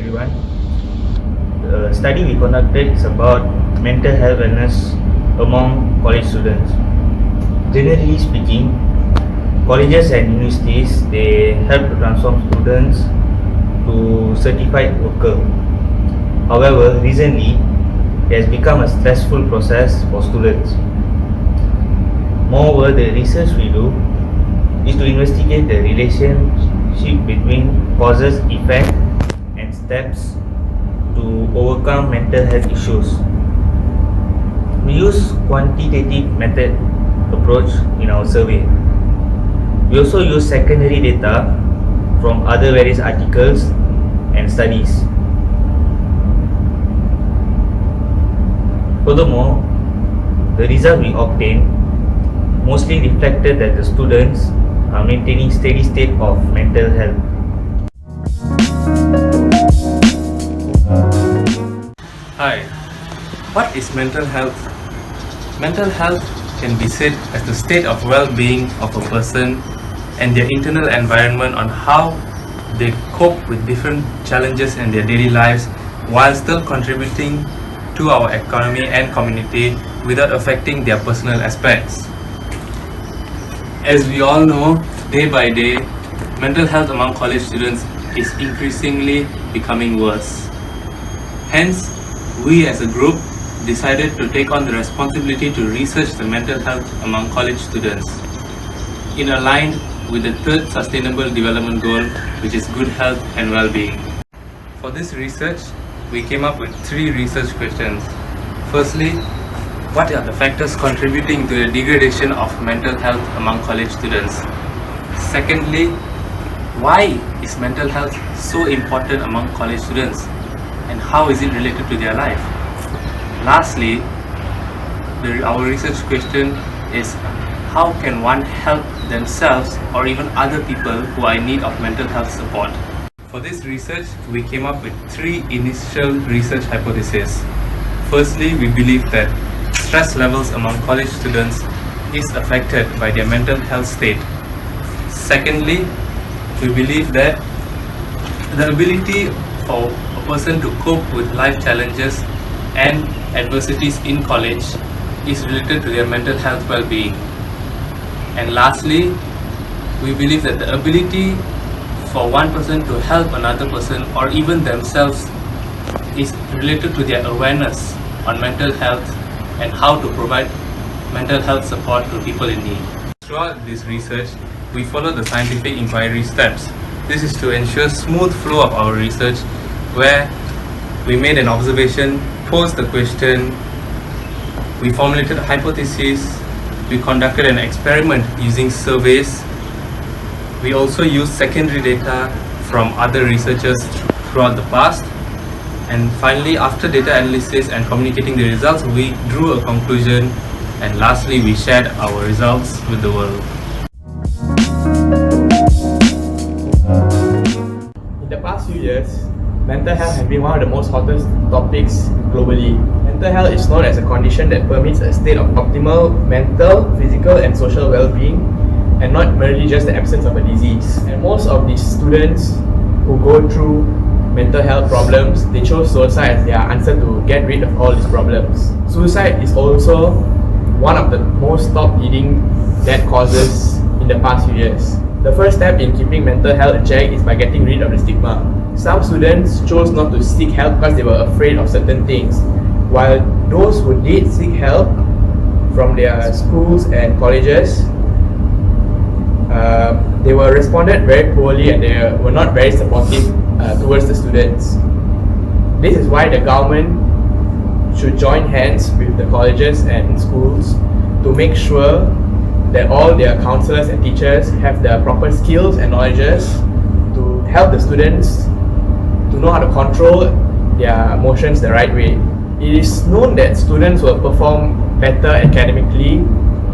everyone. The study we conducted is about mental health awareness among college students. Generally speaking, colleges and universities they help to transform students to certified worker. However, recently it has become a stressful process for students. Moreover, the research we do is to investigate the relationship between causes, effect, and steps to overcome mental health issues. We use quantitative method approach in our survey. We also use secondary data from other various articles and studies. Furthermore, the result we obtained mostly reflected that the students are maintaining steady state of mental health. Hi, what is mental health? Mental health can be said as the state of well-being of a person and their internal environment on how they cope with different challenges in their daily lives while still contributing to our economy and community without affecting their personal aspects. As we all know, day by day, mental health among college students is increasingly becoming worse. Hence, we as a group decided to take on the responsibility to research the mental health among college students in line with the third Sustainable Development Goal, which is good health and well-being. For this research, we came up with 3 research questions. Firstly, what are the factors contributing to the degradation of mental health among college students? Secondly, why is mental health so important among college students and how is it related to their life? Lastly, our research question is how can one help themselves or even other people who are in need of mental health support? For this research, we came up with 3 initial research hypotheses. Firstly, we believe that stress levels among college students is affected by their mental health state. Secondly, we believe that the ability for a person to cope with life challenges and adversities in college is related to their mental health well-being. And lastly, we believe that the ability for one person to help another person or even themselves is related to their awareness on mental health and how to provide mental health support to people in need. Throughout this research, we follow the scientific inquiry steps. This is to ensure smooth flow of our research where we made an observation, posed the question, we formulated a hypothesis, we conducted an experiment using surveys. We also used secondary data from other researchers throughout the past. And finally, after data analysis and communicating the results, we drew a conclusion, and lastly, we shared our results with the world. In the past few years, mental health has been one of the most hottest topics globally. Mental health is known as a condition that permits a state of optimal mental, physical, and social well-being, and not merely just the absence of a disease. And most of these students who go through mental health problems, they chose suicide as their answer to get rid of all these problems. Suicide is also one of the most top leading death causes in the past few years. The first step in keeping mental health in check is by getting rid of the stigma. Some students chose not to seek help because they were afraid of certain things, while those who did seek help from their schools and colleges, they were responded very poorly and they were not very supportive towards the students. This is why the government should join hands with the colleges and schools to make sure that all their counselors and teachers have the proper skills and knowledges to help the students to know how to control their emotions the right way. It is known that students will perform better academically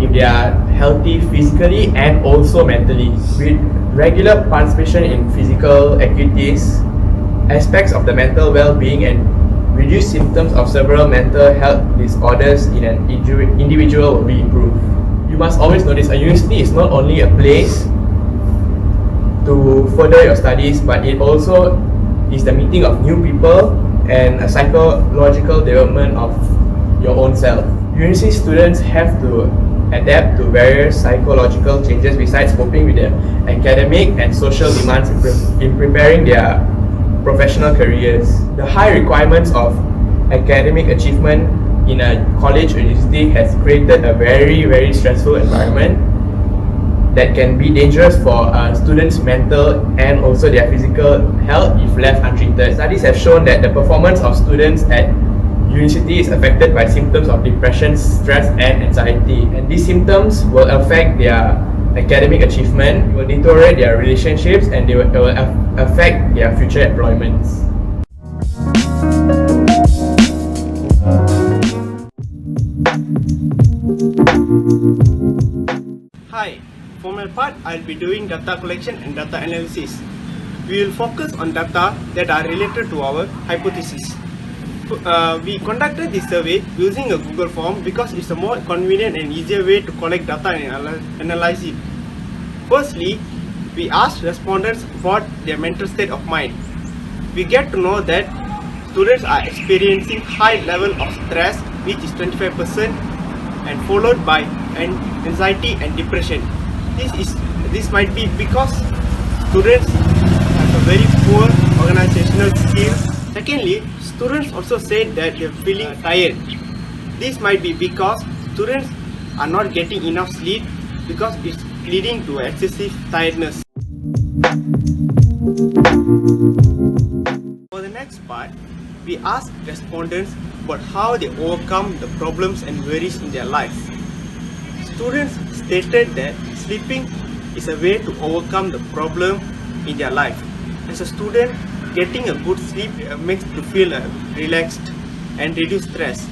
if they are healthy physically and also mentally. With regular participation in physical activities, aspects of the mental well-being and reduced symptoms of several mental health disorders in an individual will be improved. You must always notice a university is not only a place to further your studies, but it also is the meeting of new people and a psychological development of your own self. University students have to adapt to various psychological changes besides coping with the academic and social demands in preparing their professional careers. The high requirements of academic achievement in a college or university has created a very stressful environment that can be dangerous for students' mental and also their physical health if left untreated. Studies have shown that the performance of students at university is affected by symptoms of depression, stress and anxiety, and these symptoms will affect their academic achievement, will deteriorate their relationships, and they will affect their future employments. Hi, for my part, I'll be doing data collection and data analysis. We will focus on data that are related to our hypothesis. We conducted this survey using a Google form because it's a more convenient and easier way to collect data and analyze it. Firstly, we asked respondents about their mental state of mind. We get to know that students are experiencing high level of stress, which is 25%, and followed by anxiety and depression. This might be because students have a very poor organizational skills. Secondly, students also said that they're feeling tired. This might be because students are not getting enough sleep because it's leading to excessive tiredness. For the next part, we asked respondents about how they overcome the problems and worries in their life. Students stated that sleeping is a way to overcome the problem in their life. As a student, getting a good sleep makes you feel relaxed and reduce stress,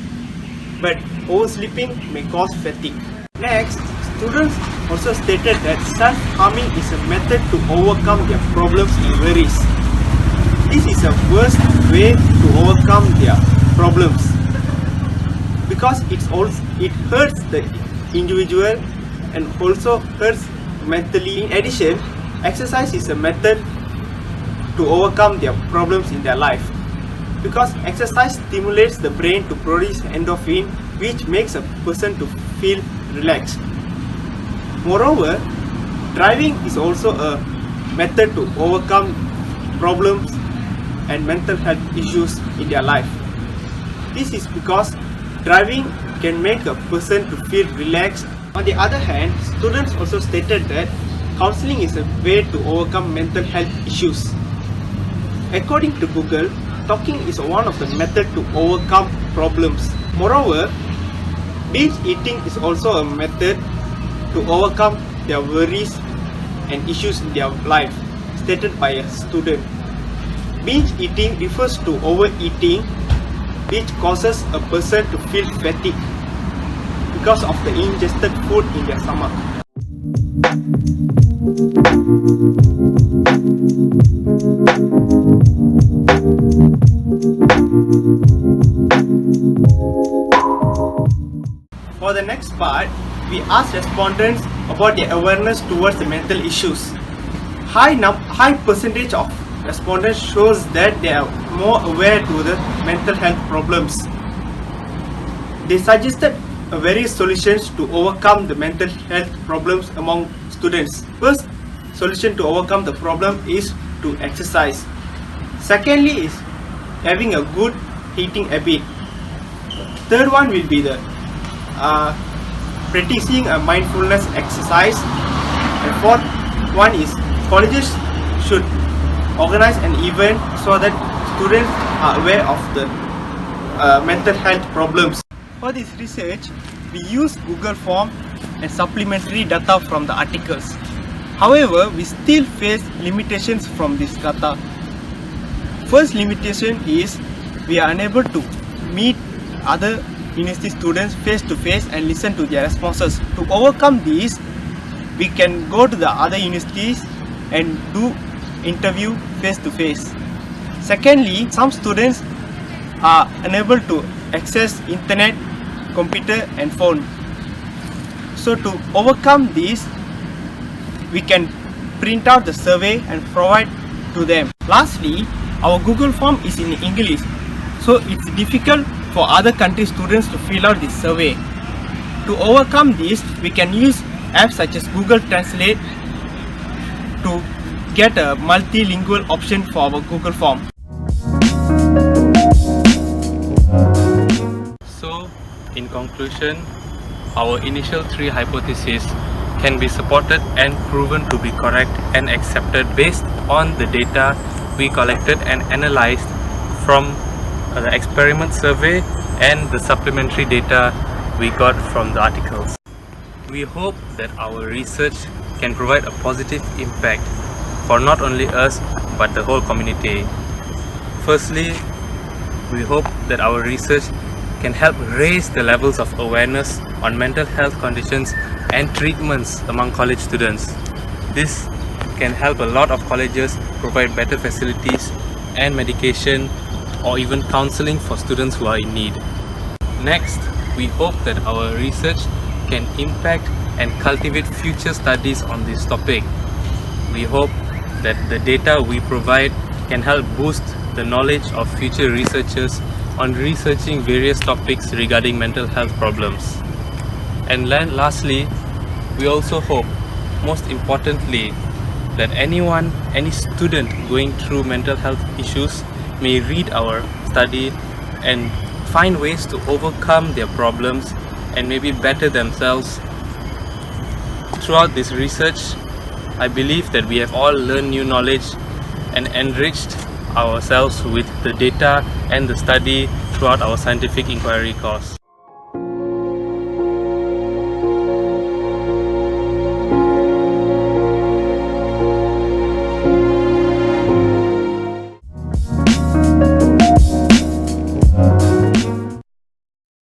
but oversleeping may cause fatigue. Next, students also stated that self-harming is a method to overcome their problems and worries. This is a worst way to overcome their problems because it hurts the individual and also hurts mentally. In addition, exercise is a method to overcome their problems in their life because exercise stimulates the brain to produce endorphin, which makes a person to feel relaxed. Moreover, driving is also a method to overcome problems and mental health issues in their life. This is because driving can make a person to feel relaxed. On the other hand, students also stated that counseling is a way to overcome mental health issues. According to Google, talking is one of the methods to overcome problems. Moreover, binge eating is also a method to overcome their worries and issues in their life, stated by a student. Binge eating refers to overeating, which causes a person to feel fatigue because of the ingested food in their stomach. For the next part, we asked respondents about their awareness towards the mental issues. High percentage of respondents shows that they are more aware to the mental health problems. They suggested various solutions to overcome the mental health problems among students. First solution to overcome the problem is to exercise. Secondly is having a good eating habit. Third one will be the practicing a mindfulness exercise. And fourth one is colleges should organize an event so that students are aware of the mental health problems. For this research, we use Google Form and supplementary data from the articles. However, we still face limitations from this data. First limitation is we are unable to meet other university students face to face and listen to their responses. To overcome this, we can go to the other universities and do interview face to face. Secondly, some students are unable to access internet, computer and phone. So to overcome this, we can print out the survey and provide to them. Lastly, our Google form is in English, so it's difficult for other country students to fill out this survey. To overcome this, we can use apps such as Google Translate to get a multilingual option for our Google form. So, in conclusion, our initial 3 hypotheses can be supported and proven to be correct and accepted based on the data we collected and analyzed from the experiment survey and the supplementary data we got from the articles. We hope that our research can provide a positive impact for not only us but the whole community. Firstly, we hope that our research can help raise the levels of awareness on mental health conditions and treatments among college students. This can help a lot of colleges provide better facilities and medication or even counseling for students who are in need. Next, we hope that our research can impact and cultivate future studies on this topic. We hope that the data we provide can help boost the knowledge of future researchers on researching various topics regarding mental health problems. And lastly, we also hope, most importantly, that any student going through mental health issues may read our study and find ways to overcome their problems and maybe better themselves. Throughout this research, I believe that we have all learned new knowledge and enriched ourselves with the data and the study throughout our scientific inquiry course.